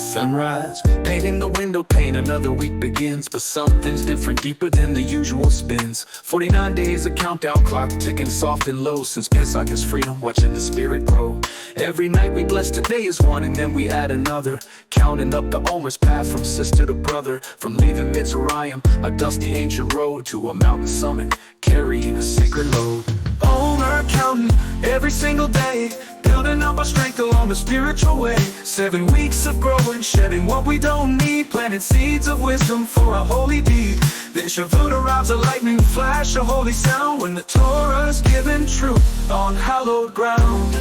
Sunrise, painting the window pane, another week begins. But something's different, deeper than the usual spins. 49 days, a countdown clock ticking soft and low. Since Pesach is freedom, watching the spirit grow. Every night we bless today is one, and then we add another. Counting up the Omer's path from sister to brother. From leaving Mitzrayim, a dusty ancient road, to a mountain summit, carrying a sacred load. Omer counting every single day, building up our strength along the spiritual way. 7 weeks of growing, shedding what we don't need, planting seeds of wisdom for a holy deed. Then Shavuot arrives, a lightning flash, a holy sound, when the Torah's given truth on hallowed ground.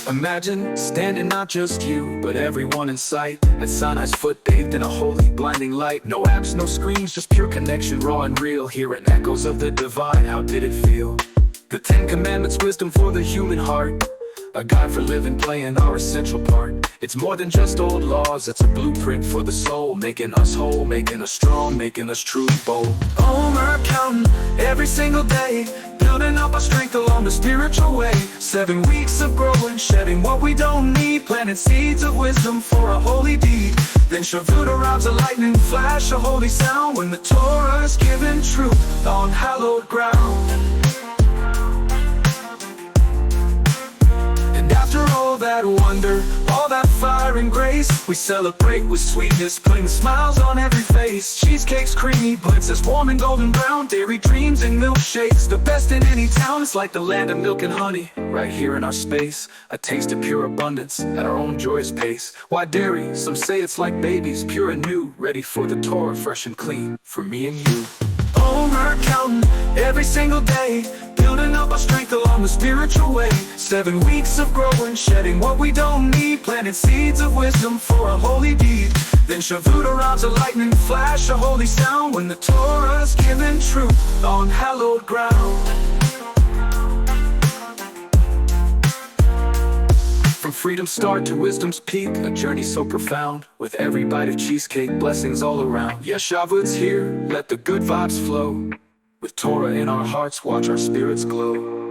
Imagine standing, not just you, but everyone in sight, at Sinai's foot, bathed in a holy, blinding light. No apps, no screens, just pure connection, raw and real. Hearing echoes of the divine, how did it feel? The 10 Commandments, wisdom for the human heart, a guide for living, playing our essential part. It's more than just old laws, it's a blueprint for the soul, making us whole, making us strong, making us truly bold. Omer counting every single day, building up our strength along the spiritual way. 7 weeks of growing, shedding what we don't need, planting seeds of wisdom for a holy deed. Then Shavuot arrives, a lightning flash, a holy sound, when the Torah is given truth on hallowed ground. And after all that wonder, all that fire and grace, we celebrate with sweetness, putting smiles on every face. Cheesecake's creamy, blitzes warm and golden brown, dairy dreams and milkshakes, the best in any town. It's like the land of milk and honey, right here in our space. A taste of pure abundance at our own joyous pace. Why dairy? Some say it's like babies, pure and new, ready for the Torah, fresh and clean, for me and you. Omer counting every single day, building up our strength along the spiritual way. 7 weeks of growing, shedding what we don't need, planting seeds of wisdom for a holy deed. Then Shavuot arrives, a lightning flash, a holy sound, when the Torah's given truth on hallowed ground. From freedom's start to wisdom's peak, a journey so profound. With every bite of cheesecake, blessings all around. Yeah, Shavuot's here, let the good vibes flow. With Torah in our hearts, watch our spirits glow.